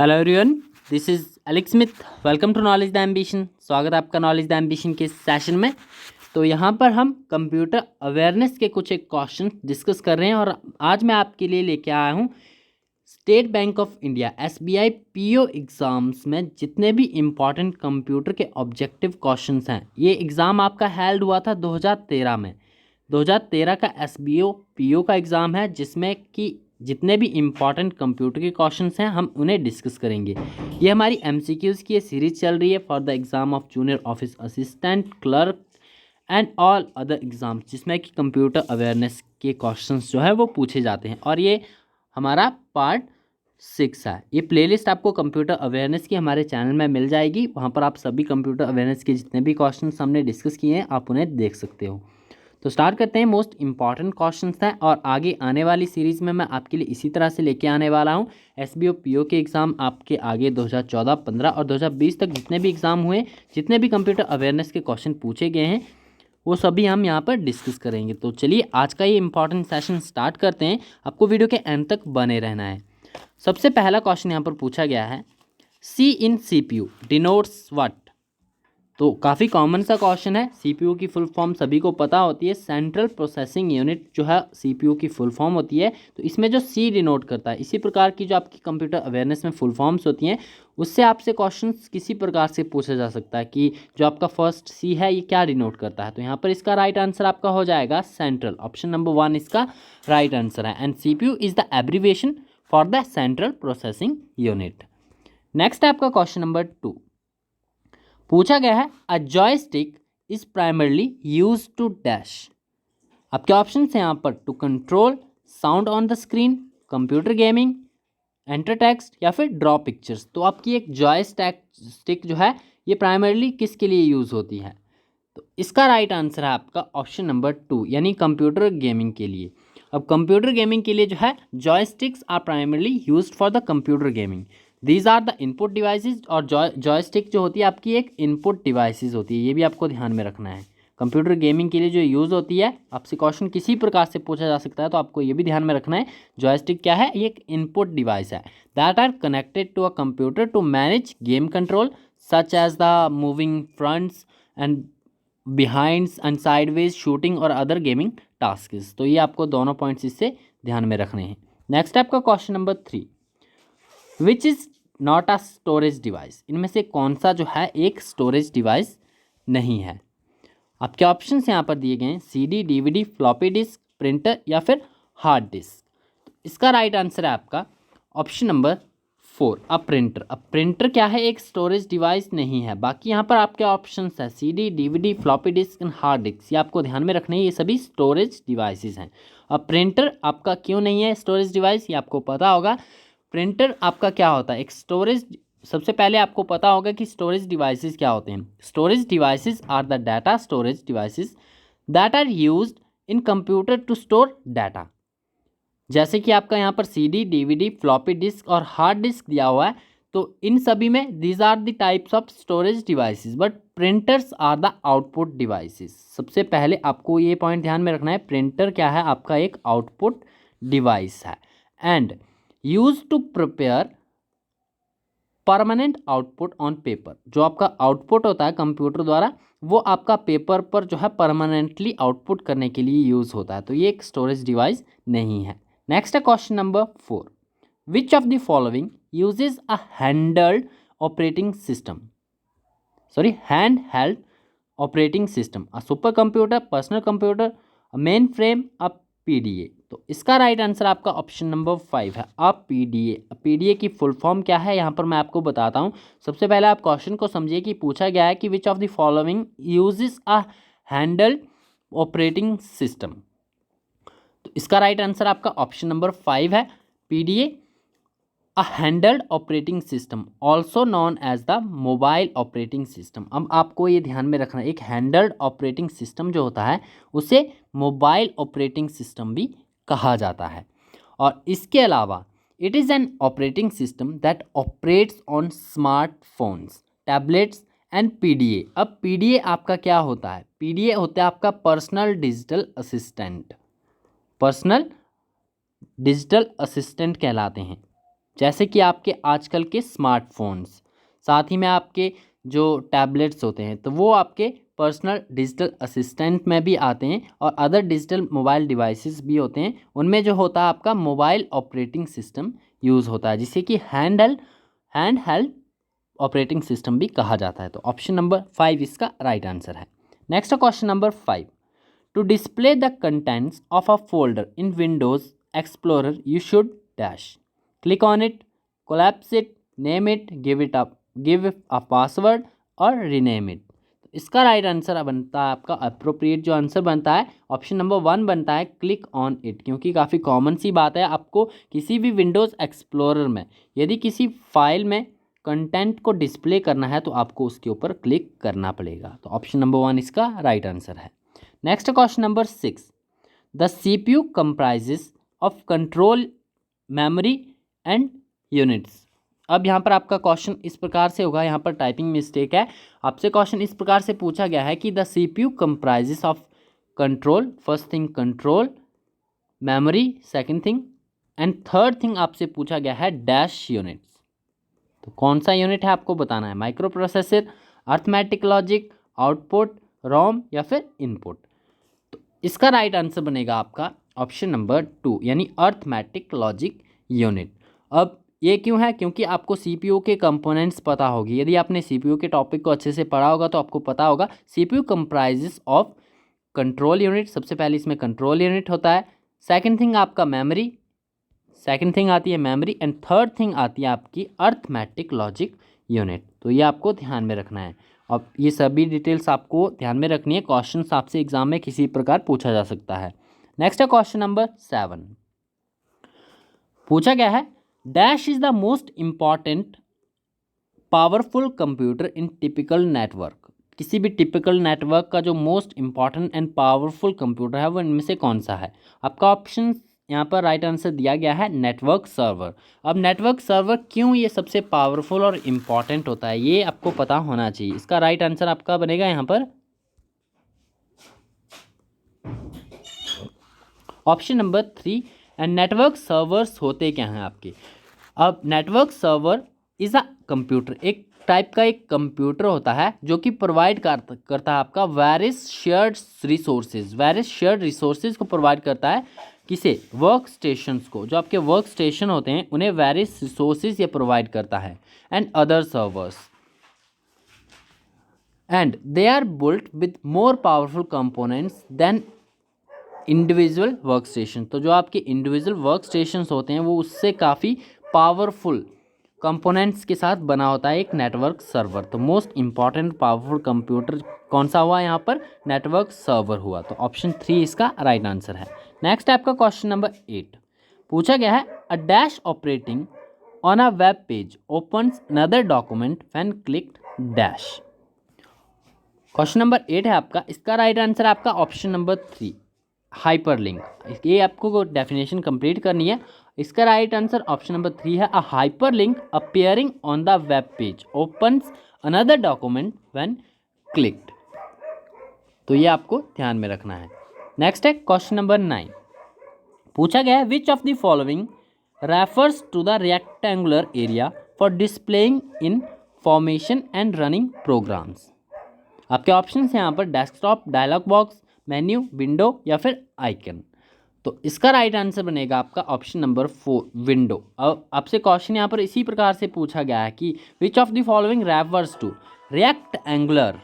Hello everyone, this is Alex Smith. Welcome to knowledge the ambition. स्वागत है आपका knowledge the ambition के session में। तो यहाँ पर हम कंप्यूटर अवेयरनेस के कुछ एक क्वेश्चन डिस्कस कर रहे हैं और आज मैं आपके लिए लेके आया हूँ state bank of India SBI PO exams में जितने भी इम्पॉर्टेंट कंप्यूटर के ऑब्जेक्टिव क्वेश्चंस हैं। ये एग्ज़ाम आपका हेल्ड हुआ था 2013 में। 2013 का SBO PO का एग्ज़ाम है जिसमें कि जितने भी इम्पॉर्टेंट कंप्यूटर के क्वेश्चंस हैं हम उन्हें डिस्कस करेंगे। ये हमारी MCQs की सीरीज चल रही है for the exam of junior office assistant, clerk and all other exams, जिसमें कि कंप्यूटर अवेयरनेस के क्वेश्चंस जो है वो पूछे जाते हैं। और ये हमारा पार्ट 6 है। ये प्लेलिस्ट आपको कंप्यूटर अवेयरनेस की हमारे चैनल में मिल जाएगी। वहाँ पर आप सभी कंप्यूटर अवेयरनेस के जितने भी क्वेश्चंस हमने डिस्कस किए हैं आप उन्हें देख सकते हो। तो स्टार्ट करते हैं। मोस्ट इंपॉर्टेंट क्वेश्चंस हैं और आगे आने वाली सीरीज़ में मैं आपके लिए इसी तरह से लेके आने वाला हूं। SBO PO के एग्ज़ाम आपके आगे 2014, 15 और 2020 तक जितने भी एग्ज़ाम हुए, जितने भी कंप्यूटर अवेयरनेस के क्वेश्चन पूछे गए हैं वो सभी हम यहाँ पर डिस्कस करेंगे। तो चलिए आज का ये इंपॉर्टेंट सेशन स्टार्ट करते हैं। आपको वीडियो के एंड तक बने रहना है। सबसे पहला क्वेश्चन यहाँ पर पूछा गया है, C in CPU denotes what. तो काफ़ी कॉमन सा क्वेश्चन है। CPU की फुल फॉर्म सभी को पता होती है, सेंट्रल प्रोसेसिंग यूनिट जो है CPU की फुल फॉर्म होती है। तो इसमें जो C डिनोट करता है, इसी प्रकार की जो आपकी कंप्यूटर अवेयरनेस में फुल फॉर्म्स होती हैं उससे आपसे क्वेश्चंस किसी प्रकार से पूछा जा सकता है कि जो आपका फर्स्ट C है ये क्या डिनोट करता है। तो यहाँ पर इसका राइट आंसर आपका हो जाएगा सेंट्रल। ऑप्शन नंबर 1 इसका राइट आंसर है and CPU is the abbreviation for the central processing unit. Next है आपका क्वेश्चन नंबर 2। पूछा गया है a joystick is primarily use to dash. आपके ऑप्शन हैं यहाँ पर to control sound on the screen, computer gaming, enter text या फिर ड्रॉ पिक्चर्स। तो आपकी एक जॉयस्टिक जो है ये प्राइमरली किसके लिए यूज़ होती है। तो इसका राइट आंसर है आपका ऑप्शन नंबर 2 यानी कंप्यूटर गेमिंग के लिए। अब कंप्यूटर गेमिंग के लिए जो है joysticks are primarily used for the computer gaming. These are the input devices. और जॉयस्टिक जो होती है आपकी एक इनपुट डिवाइसेस होती है, ये भी आपको ध्यान में रखना है। कंप्यूटर गेमिंग के लिए जो यूज़ होती है, आपसे क्वेश्चन किसी प्रकार से पूछा जा सकता है तो आपको ये भी ध्यान में रखना है जॉयस्टिक क्या है, ये एक इनपुट डिवाइस है that are connected to a computer to manage game control such as the moving fronts and behinds and sideways shooting और अदर गेमिंग टास्क्स। तो ये आपको दोनों पॉइंट्स इससे ध्यान में रखने हैं। नेक्स्ट आपका question number 3, which is not a storage device. इनमें से कौन सा जो है एक स्टोरेज डिवाइस नहीं है। आपके ऑप्शंस यहाँ पर दिए गए हैं CD, DVD, floppy disc, printer या फिर हार्ड डिस्क। इसका राइट आंसर है आपका ऑप्शन नंबर 4 अ प्रिंटर। अब प्रिंटर क्या है, एक स्टोरेज डिवाइस नहीं है। बाकी यहाँ पर आपके ऑप्शंस है CD, DVD, floppy disc and hard disk. ये आपको ध्यान में रखना है, ये सभी स्टोरेज डिवाइसेस हैं। अब प्रिंटर आपका क्यों नहीं है स्टोरेज डिवाइस, ये आपको पता होगा। प्रिंटर आपका क्या होता है, एक स्टोरेज। सबसे पहले आपको पता होगा कि स्टोरेज डिवाइसेस क्या होते हैं। Storage devices are the data storage devices that are used in computer to store data. जैसे कि आपका यहाँ पर CD, DVD, फ्लॉपी डिस्क और हार्ड डिस्क दिया हुआ है, तो इन सभी में these are the types of storage devices but printers are the output devices. सबसे पहले आपको ये पॉइंट ध्यान में रखना है, प्रिंटर क्या है, आपका एक आउटपुट डिवाइस है and use to prepare permanent output on paper. जो आपका आउटपुट होता है कंप्यूटर द्वारा वो आपका पेपर पर जो है परमानेंटली आउटपुट करने के लिए यूज़ होता है। तो ये एक स्टोरेज डिवाइस नहीं है। नेक्स्ट है question number 4, which of the following usage a handheld operating system, sorry hand held operating system, a super computer, personal computer, main frame, a PDA। तो इसका राइट आंसर आपका ऑप्शन नंबर 5 है अ PDA। PDA की full form क्या है यहाँ पर मैं आपको बताता हूँ। सबसे पहले आप क्वेश्चन को समझिए कि पूछा गया है कि which of the following uses a handheld operating system. तो इसका राइट आंसर आपका ऑप्शन नंबर 5 है PDA, a handheld operating system also known as the mobile operating system. अब आपको ये ध्यान में रखना है, एक हैंडल्ड ऑपरेटिंग सिस्टम जो होता है उसे मोबाइल ऑपरेटिंग सिस्टम भी कहा जाता है। और इसके अलावा it is an operating system that operates on smartphones, tablets and PDA। अब PDA आपका क्या होता है, PDA होता है आपका personal digital assistant. Personal digital assistant कहलाते हैं। जैसे कि आपके आजकल के स्मार्टफोन्स, साथ ही में आपके जो टैबलेट्स होते हैं तो वो आपके पर्सनल डिजिटल असिस्टेंट में भी आते हैं, और अदर डिजिटल मोबाइल डिवाइसेस भी होते हैं, उनमें जो होता है आपका मोबाइल ऑपरेटिंग सिस्टम यूज़ होता है, जिसे कि हैंड हेल्ड ऑपरेटिंग सिस्टम भी कहा जाता है। तो ऑप्शन नंबर 5 इसका राइट आंसर है। Next question number 5, to display the contents of a folder in Windows Explorer you should dash, click on it, collapse it, name it, give a password और rename it. इसका right answer बनता है आपका, appropriate जो answer बनता है option number 1 बनता है, क्लिक ऑन इट, क्योंकि काफ़ी कॉमन सी बात है, आपको किसी भी विंडोज़ एक्सप्लोरर में यदि किसी फाइल में कंटेंट को डिस्प्ले करना है तो आपको उसके ऊपर क्लिक करना पड़ेगा। तो ऑप्शन नंबर 1 इसका राइट आंसर है। Next question number 6, the CPU comprises of control memory and units. अब यहाँ पर आपका क्वेश्चन इस प्रकार से होगा, यहाँ पर टाइपिंग मिस्टेक है, आपसे क्वेश्चन इस प्रकार से पूछा गया है कि the CPU comprises of control, first thing control, memory second thing, and third thing आपसे पूछा गया है डैश यूनिट्स। तो कौन सा यूनिट है आपको बताना है, micro processor, arithmetic logic, output, ROM या फिर इनपुट। तो इसका राइट आंसर बनेगा आपका ऑप्शन नंबर 2 यानी अर्थमेटिक लॉजिक यूनिट। अब ये क्यों है, क्योंकि आपको CPU के कंपोनेंट्स पता होगी, यदि आपने CPU के टॉपिक को अच्छे से पढ़ा होगा तो आपको पता होगा CPU comprises of control unit, सबसे पहले इसमें कंट्रोल यूनिट होता है, सेकंड थिंग आपका मेमोरी, सेकंड थिंग आती है मेमोरी, एंड थर्ड थिंग आती है आपकी अर्थमेटिक लॉजिक यूनिट। तो ये आपको ध्यान में रखना है, और ये सभी डिटेल्स आपको ध्यान में रखनी है, क्वेश्चन आपसे एग्जाम में किसी प्रकार पूछा जा सकता है। नेक्स्ट है क्वेश्चन नंबर 7, पूछा गया है dash is the most important powerful computer in typical network. किसी भी टिपिकल नेटवर्क का जो most important and powerful computer है वो इनमें से कौन सा है। आपका ऑप्शन यहाँ पर राइट आंसर दिया गया है नेटवर्क सर्वर। अब नेटवर्क सर्वर क्यों ये सबसे पावरफुल और इम्पॉर्टेंट होता है ये आपको पता होना चाहिए। इसका राइट आंसर आपका बनेगा यहाँ पर option number 3। And network servers होते क्या हैं आपके। अब network server is a computer, एक टाइप का एक कंप्यूटर होता है जो कि प्रोवाइड करता है आपका वेरियस शेयर्ड रिसोर्सेज को प्रोवाइड करता है, किसे, वर्क स्टेशंस को, जो आपके वर्क स्टेशन होते हैं उन्हें वेरियस रिसोर्सेज ये प्रोवाइड करता है, and other servers, and they are built with more powerful components than individual work station. तो जो आपके इंडिविजुअल वर्क स्टेशंस होते हैं वो उससे काफ़ी पावरफुल कंपोनेंट्स के साथ बना होता है एक नेटवर्क सर्वर। तो मोस्ट इंपॉर्टेंट पावरफुल कंप्यूटर कौन सा हुआ यहाँ पर, नेटवर्क सर्वर हुआ। तो ऑप्शन 3 इसका राइट आंसर है। नेक्स्ट आपका क्वेश्चन नंबर 8, पूछा गया है a dash operating on a web page opens another document when clicked dash. Question number 8 है आपका, इसका राइट आंसर आपका ऑप्शन नंबर 3 हाइपरलिंक। ये आपको डेफिनेशन कंप्लीट करनी है। इसका राइट आंसर ऑप्शन नंबर 3 है a hyperlink appearing on the web page opens another document when clicked. तो ये आपको ध्यान में रखना है। नेक्स्ट है क्वेश्चन नंबर 9, पूछा गया है which of the following refers to the rectangular area for displaying information and running programs. आपके ऑप्शन हैं यहाँ पर desktop, dialog box, menu, window या फिर आइकन। तो इसका राइट आंसर बनेगा आपका ऑप्शन नंबर 4 विंडो। अब आपसे क्वेश्चन यहाँ पर इसी प्रकार से पूछा गया है कि which of the following refers to rectangular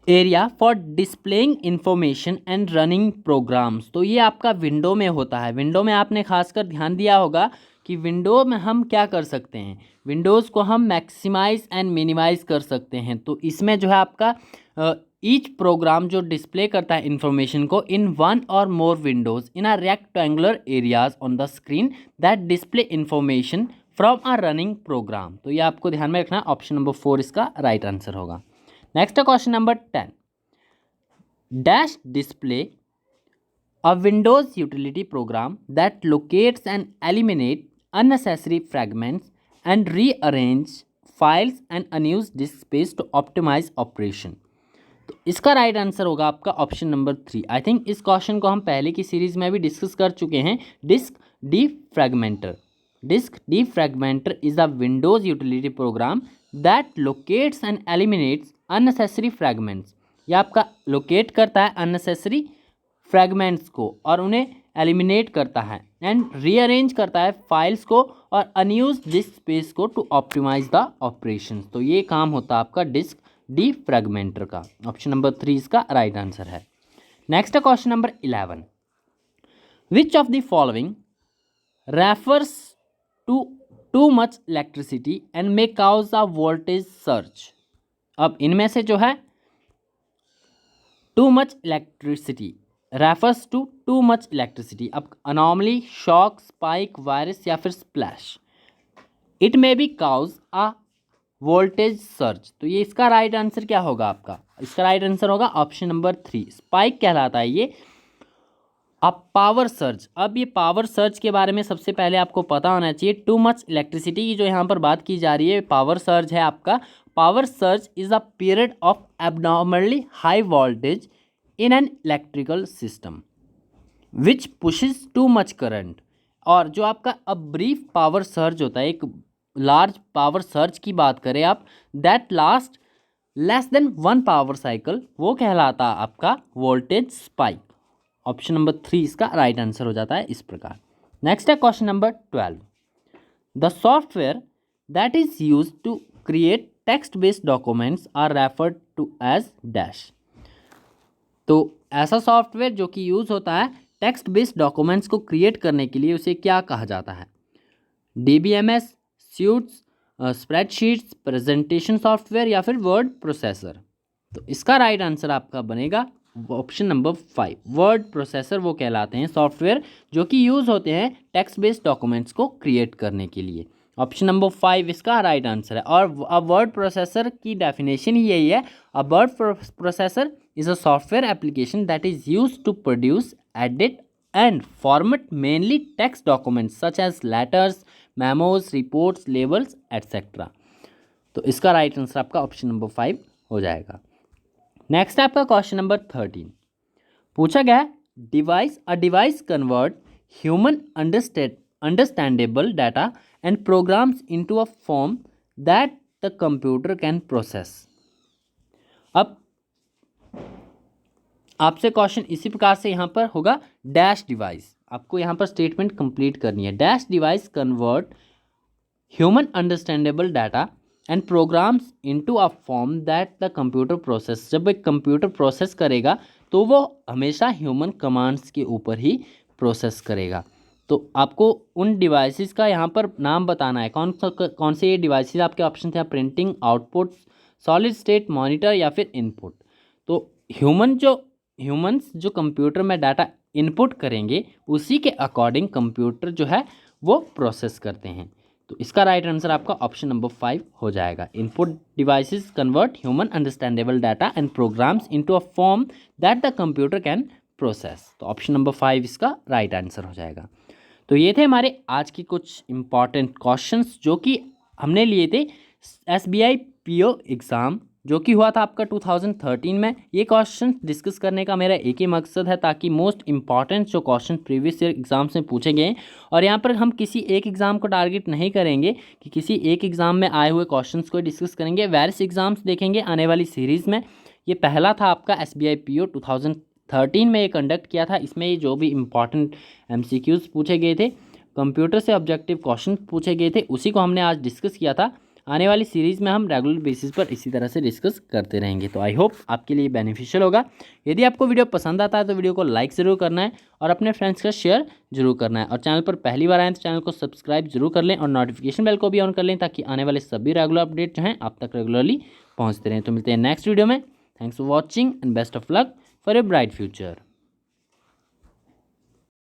area for displaying information and running programs. तो ये आपका विंडो में होता है। विंडो में आपने खासकर ध्यान दिया होगा कि विंडो में हम क्या कर सकते हैं, विंडोज़ को हम मैक्सिमाइज एंड मिनिमाइज कर सकते हैं। तो इसमें जो है आपका ईच प्रोग्राम जो डिस्प्ले करता है इन्फॉर्मेशन को in one or more windows in a rectangular areas on the screen that display information from a running program. तो ये आपको ध्यान में रखना, ऑप्शन नंबर 4 इसका राइट आंसर होगा। Next question number 10, dash display a Windows utility program that locates and eliminates unnecessary fragments and rearrange files and unused disk space to optimize operation। तो इसका राइट आंसर होगा आपका option number 3। I think इस question को हम पहले की series में भी डिस्कस कर चुके हैं, disk defragmenter. Disk defragmenter is a Windows utility program that locates and eliminates unnecessary fragments. यह आपका लोकेट करता है unnecessary fragments को और उन्हें एलिमिनेट करता है एंड रीअरेंज करता है फाइल्स को और अनयूज्ड डिस्क स्पेस को टू ऑप्टिमाइज द ऑपरेशन। तो ये काम होता है आपका डिस्क डीफ्रैगमेंटर का। ऑप्शन नंबर 3 इसका राइट आंसर है। नेक्स्ट है question number 11, which of the following refers to too much electricity and may cause a voltage surge. अब इनमें से जो है too much electricity refers to too much electricity. अब अनॉमली, शॉक, स्पाइक, वायरस या फिर splash. It may be cause a voltage surge. तो ये इसका राइट आंसर क्या होगा आपका? इसका राइट आंसर होगा ऑप्शन नंबर 3, स्पाइक कहलाता है ये। अब पावर सर्ज, अब ये पावर सर्ज के बारे में सबसे पहले आपको पता होना चाहिए। टू मच इलेक्ट्रिसिटी की जो यहाँ पर बात की जा रही है पावर सर्ज है आपका। Power surge is a period of abnormally high voltage in an electrical system which pushes too much current. और जो आपका अब ब्रीफ पावर सर्ज होता है, एक लार्ज पावर सर्ज की बात करें आप, that last less than 1 power cycle, वो कहलाता आपका वोल्टेज स्पाइक। ऑप्शन नंबर 3 इसका राइट आंसर हो जाता है इस प्रकार। नेक्स्ट है question number 12, the software that is use to create text based documents are referred to as dash. तो ऐसा सॉफ्टवेयर जो कि यूज होता है टेक्स्ट बेस्ड डॉक्यूमेंट्स को क्रिएट करने के लिए, उसे क्या कहा जाता है? DBMS, suites, spreadsheets, presentation software या फिर वर्ड प्रोसेसर। तो इसका राइट आंसर आपका बनेगा ऑप्शन नंबर 5, वर्ड प्रोसेसर वो कहलाते हैं सॉफ्टवेयर जो कि यूज़ होते हैं टेक्स्ट बेस्ड डॉक्यूमेंट्स को क्रिएट करने के लिए। ऑप्शन नंबर 5 इसका राइट आंसर है। और अब वर्ड प्रोसेसर की डेफिनेशन ही यही है, a word processor is a software application that is use to produce, edit and format mainly text documents such as letters, memos, reports, labels etcetera. तो इसका राइट आंसर आपका ऑप्शन नंबर 5 हो जाएगा। Next आपका question number 13, पूछा गया a device convert human understandable data and programs into a form that the computer can process. अब आपसे क्वेश्चन इसी प्रकार से यहाँ पर होगा, डैश डिवाइस, आपको यहाँ पर स्टेटमेंट कंप्लीट करनी है। Dash device convert human understandable data and programs into a form that the computer process. जब एक कंप्यूटर प्रोसेस करेगा तो वो हमेशा ह्यूमन कमांड्स के ऊपर ही प्रोसेस करेगा। तो आपको उन डिवाइसेस का यहाँ पर नाम बताना है, कौन से ये डिवाइसेस आपके ऑप्शन थे, printing, output, solid state monitor या फिर इनपुट। तो ह्यूमंस जो कंप्यूटर में डाटा इनपुट करेंगे उसी के अकॉर्डिंग कंप्यूटर जो है वो प्रोसेस करते हैं। तो इसका राइट आंसर आपका ऑप्शन नंबर 5 हो जाएगा। Input devices convert human understandable data and programs into a form that the computer can process. तो ऑप्शन नंबर 5 इसका राइट आंसर हो जाएगा। तो ये थे हमारे आज की कुछ इंपॉर्टेंट क्वेश्चंस जो कि हमने लिए थे SBI PO एग्ज़ाम जो कि हुआ था आपका 2013 में। ये क्वेश्चन डिस्कस करने का मेरा एक ही मकसद है ताकि मोस्ट इंपॉर्टेंट जो क्वेश्चन प्रीवियस ईयर एग्जाम से पूछे गए, और यहाँ पर हम किसी एक एग्ज़ाम को टारगेट नहीं करेंगे कि किसी एक एग्ज़ाम में आए हुए क्वेश्चंस को डिस्कस करेंगे, वेरियस एग्जाम्स देखेंगे आने वाली सीरीज़ में। ये पहला था आपका SBI PO 2013 में ये कंडक्ट किया था। इसमें जो भी इंपॉर्टेंट MCQs पूछे गए थे, कंप्यूटर से ऑब्जेक्टिव क्वेश्चन पूछे गए थे, उसी को हमने आज डिस्कस किया था। आने वाली सीरीज़ में हम रेगुलर बेसिस पर इसी तरह से डिस्कस करते रहेंगे। तो आई होप आपके लिए बेनिफिशियल होगा। यदि आपको वीडियो पसंद आता है तो वीडियो को लाइक ज़रूर करना है और अपने फ्रेंड्स का शेयर जरूर करना है, और चैनल पर पहली बार आए तो चैनल को सब्सक्राइब जरूर कर लें और नोटिफिकेशन बेल को भी ऑन कर लें ताकि आने वाले सभी रेगुलर अपडेट जो हैं आप तक रेगुलरली पहुँचते रहें। तो मिलते हैं नेक्स्ट वीडियो में। Thanks for watching and best of luck for a bright future.